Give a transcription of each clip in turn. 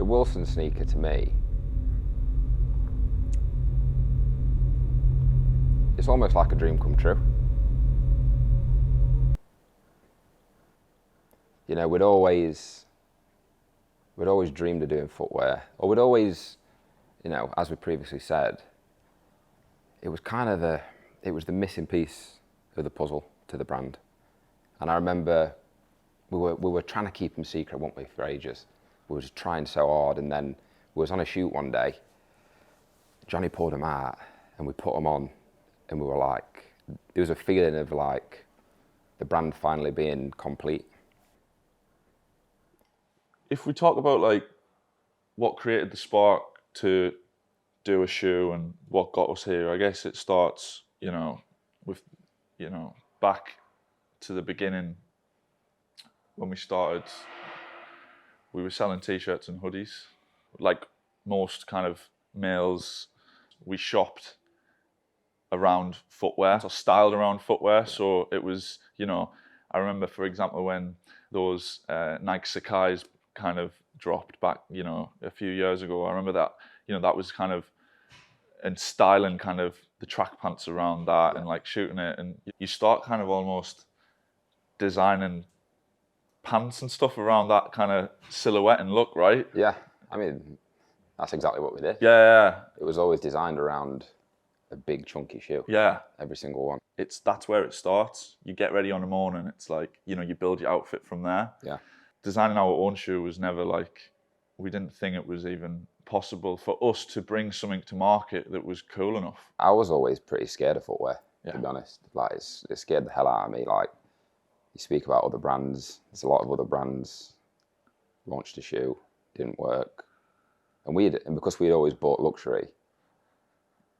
The Wilson sneaker to me, it's almost like a dream come true. You know, we'd always dreamed of doing footwear, or we'd always, you know, as we previously said, it was the missing piece of the puzzle to the brand. And I remember we were trying to keep them secret, weren't we, for ages. We were just trying so hard, and then we was on a shoot one day. Jonny pulled them out, and we put them on, and we were like, there was a feeling of like the brand finally being complete. If we talk about like what created the spark to do a shoe and what got us here, I guess it starts, you know, with, you know, back to the beginning when we started. We were selling t-shirts and hoodies, like most kind of males. We shopped around footwear, or styled around footwear. So it was, you know, I remember, for example, when those Nike Sakai's kind of dropped back, you know, a few years ago. I remember that, you know, that was kind of, and styling kind of the track pants around that, and like shooting it, and you start kind of almost designing pants and stuff around that kind of silhouette and look, right? Yeah, I mean, that's exactly what we did. Yeah. It was always designed around a big chunky shoe. Yeah. Every single one. That's where it starts. You get ready on the morning, it's like, you know, you build your outfit from there. Yeah. Designing our own shoe was never like, we didn't think it was even possible for us to bring something to market that was cool enough. I was always pretty scared of footwear, to be honest. Like, it scared the hell out of me. Like, you speak about other brands, there's a lot of other brands launched a shoe, didn't work. And because we'd always bought luxury,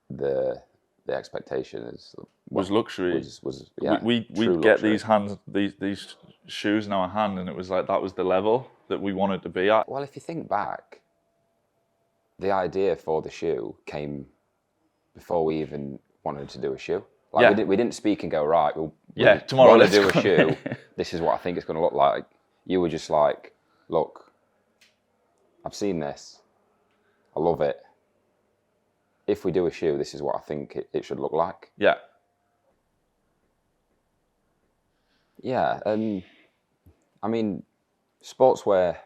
the expectation was luxury. Was we'd get these shoes in our hand, and it was like that was the level that we wanted to be at. Well, if you think back, the idea for the shoe came before we even wanted to do a shoe. Like, we didn't speak and go, right, tomorrow let's let's do a shoe. This is what I think it's going to look like. You were just like, look, I've seen this. I love it. If we do a shoe, this is what I think it should look like. Yeah. Yeah, I mean, sportswear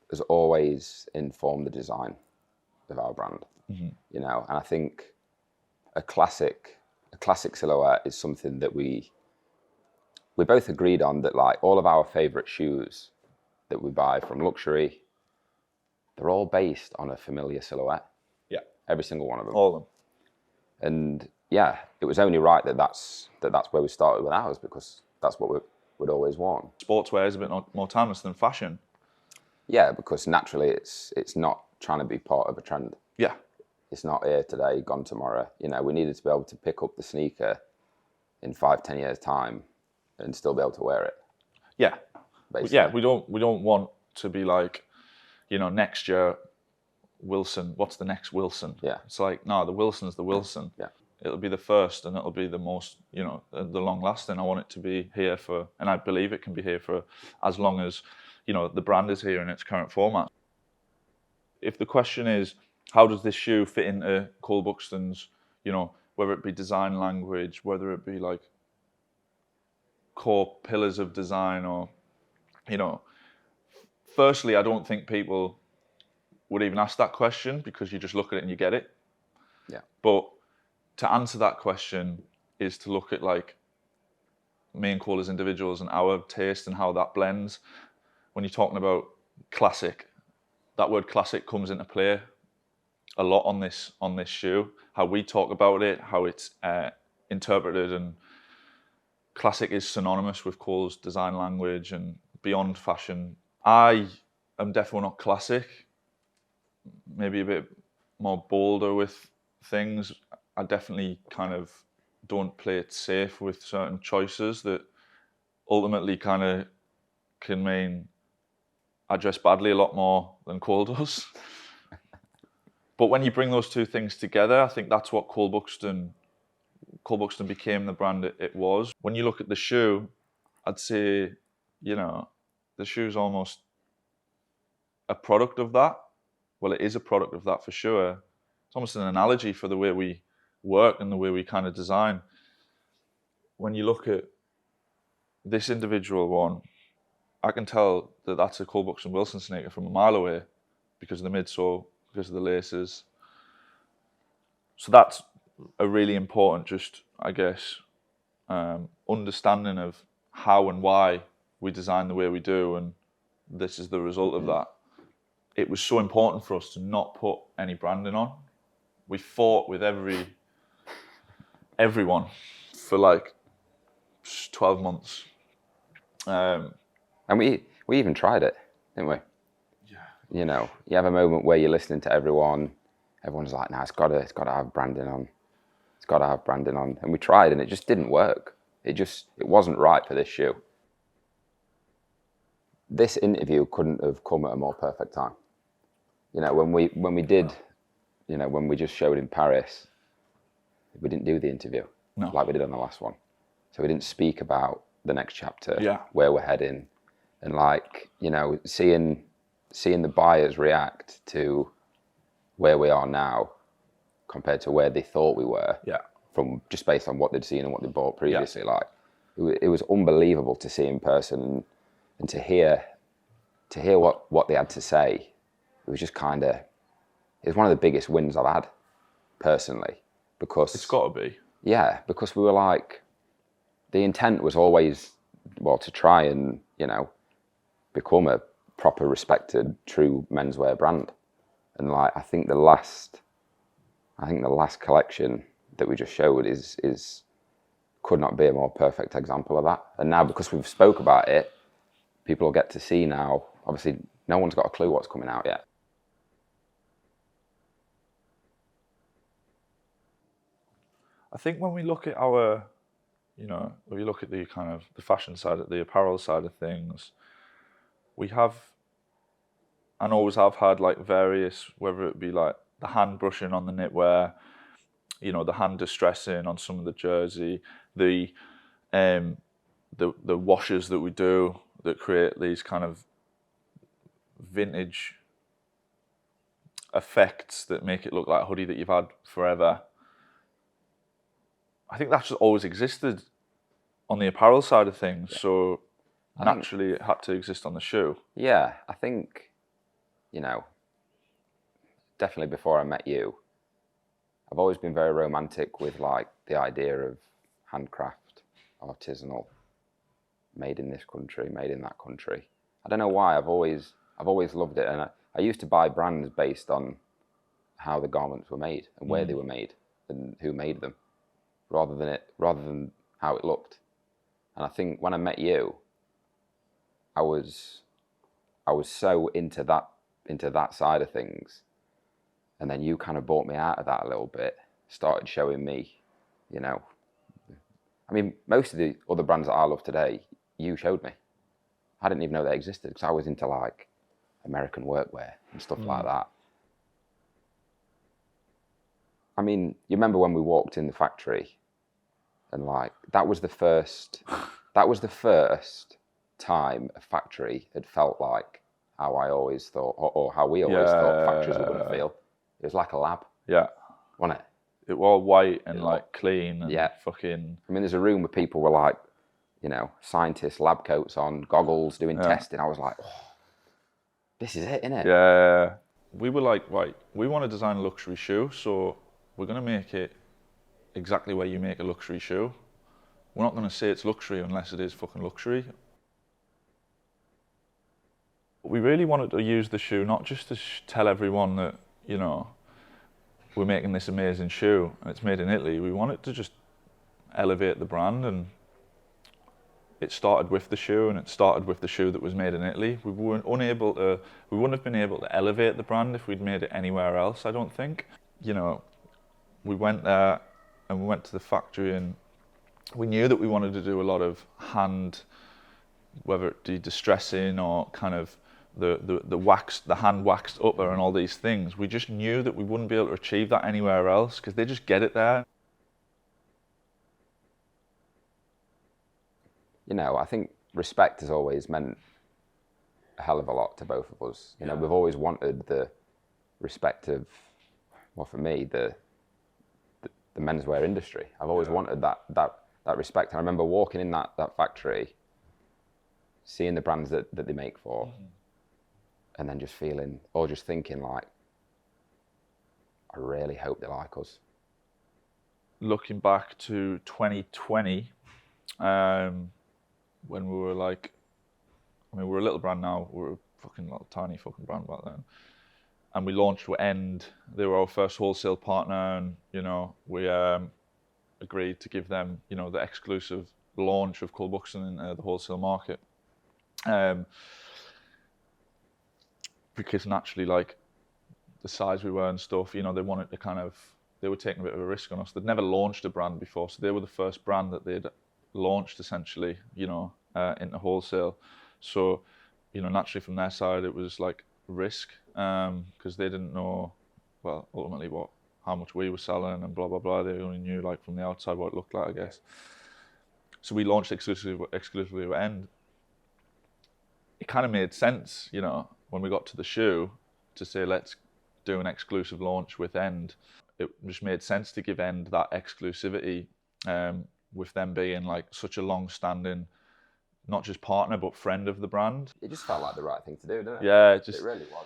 has always informed the design of our brand, you know, and I think a classic silhouette is something that we both agreed on, that like all of our favorite shoes that we buy from luxury, they're all based on a familiar silhouette. Yeah. Every single one of them. All of them. And yeah, it was only right that's where we started with ours, because that's what we'd always worn. Sportswear is a bit more timeless than fashion. Yeah, because naturally it's not trying to be part of a trend. Yeah. It's not here today, gone tomorrow. You know, we needed to be able to pick up the sneaker in 5-10 years time and still be able to wear it. Yeah. Basically. Yeah, we don't want to be like, you know, next year Wilson, what's the next Wilson? Yeah. It's like, no, the Wilson's the Wilson. Yeah. It'll be the first, and it'll be the most, you know, the long lasting. I want it to be here for, and I believe it can be here for as long as, you know, the brand is here in its current format. If the question is, how does this shoe fit into Cole Buxton's, you know, whether it be design language, whether it be like core pillars of design, or, you know, firstly, I don't think people would even ask that question, because you just look at it and you get it. Yeah. But to answer that question is to look at like me and Cole as individuals and our taste and how that blends. When you're talking about classic, that word classic comes into play a lot on this shoe. How we talk about it, how it's interpreted, and classic is synonymous with Cole's design language and beyond fashion. I am definitely not classic. Maybe a bit more bolder with things. I definitely kind of don't play it safe with certain choices that ultimately kind of can mean I dress badly a lot more than Cole does. But when you bring those two things together, I think that's what Cole Buxton became the brand it was. When you look at the shoe, I'd say, you know, the shoe's almost a product of that. Well, it is a product of that for sure. It's almost an analogy for the way we work and the way we kind of design. When you look at this individual one, I can tell that that's a Cole Buxton Wilson sneaker from a mile away because of the midsole, because of the laces. So that's a really important, just, I guess, understanding of how and why we design the way we do, and this is the result of that. It was so important for us to not put any branding on. We fought with everyone for like 12 months. And we even tried it, didn't we? Yeah. You know, you have a moment where you're listening to everyone. Everyone's like, "No, it's got to have branding on. It's got to have branding on." And we tried, and it just didn't work. It wasn't right for this shoe. This interview couldn't have come at a more perfect time. You know, when we did, you know, when we just showed in Paris, we didn't do the interview like we did on the last one. So we didn't speak about the next chapter, where we're heading, and like, you know, seeing the buyers react to where we are now compared to where they thought we were, from just based on what they'd seen and what they bought previously. Like, it was unbelievable to see in person and to hear what they had to say. It was just kind of, it was one of the biggest wins I've had personally, because It's got to be. Yeah, because we were like, the intent was always, well, to try and, you know, become a proper, respected, true menswear brand. And like, I think the last collection that we just showed could not be a more perfect example of that. And now, because we've spoke about it, people will get to see now. Obviously, no one's got a clue what's coming out yet. I think when we look at our, you know, when we look at the kind of the fashion side, the apparel side of things, we have, and always have had, like various, whether it be like the hand brushing on the knitwear, you know, the hand distressing on some of the jersey, the washes that we do that create these kind of vintage effects that make it look like a hoodie that you've had forever. I think that's just always existed on the apparel side of things, so naturally it had to exist on the shoe. Yeah, I think, you know, definitely before I met you, I've always been very romantic with like the idea of handcraft, artisanal, made in this country, made in that country. I don't know why, I've always loved it, and I used to buy brands based on how the garments were made and where they were made and who made them, rather than how it looked. And I think when I met you, I was so into that side of things, and then you kind of brought me out of that a little bit, started showing me, you know, I mean, most of the other brands that I love today, you showed me. I didn't even know they existed, because I was into like American workwear and stuff like that. I mean, you remember when we walked in the factory, and like that was the first time a factory had felt like how I always thought, or how we always thought factories were going to feel. It was like a lab, wasn't it? It was white and like clean and fucking. I mean, there's a room where people were like, you know, scientists, lab coats on, goggles, doing testing. I was like, oh, this is it, innit? Yeah. We were like, right, we want to design a luxury shoe, so we're going to make it exactly where you make a luxury shoe. We're not going to say it's luxury unless it is fucking luxury. We really wanted to use the shoe not just to tell everyone that, you know, we're making this amazing shoe and it's made in Italy. We wanted to just elevate the brand, and it started with the shoe, and it started with the shoe that was made in Italy. We wouldn't have been able to elevate the brand if we'd made it anywhere else, I don't think. You know, we went there and we went to the factory, and we knew that we wanted to do a lot of hand, whether it be distressing or kind of the hand waxed upper and all these things. We just knew that we wouldn't be able to achieve that anywhere else, because they just get it there. You know, I think respect has always meant a hell of a lot to both of us. You know, we've always wanted the respect of, well, for me, the menswear industry. I've always wanted that respect. And I remember walking in that factory, seeing the brands that they make for, and then just feeling, or just thinking like, I really hope they like us. Looking back to 2020, when we were like, I mean, we're a little brand now. We're a fucking little tiny fucking brand back then. And we launched with End. They were our first wholesale partner, and you know, we agreed to give them, you know, the exclusive launch of Cole Buxton in the wholesale market. Because naturally, like the size we were and stuff, you know, they wanted to kind of, they were taking a bit of a risk on us. They'd never launched a brand before, so they were the first brand that they'd launched essentially, you know, into wholesale. So, you know, naturally from their side, it was like risk, because they didn't know, well, ultimately how much we were selling and blah blah blah. They only knew like from the outside what it looked like, I guess. So we launched exclusively with End. It kind of made sense, you know, when we got to the shoe, to say let's do an exclusive launch with End. It just made sense to give End that exclusivity, with them being like such a long-standing, not just partner but friend of the brand. It just felt like the right thing to do, didn't it? Yeah, It really was.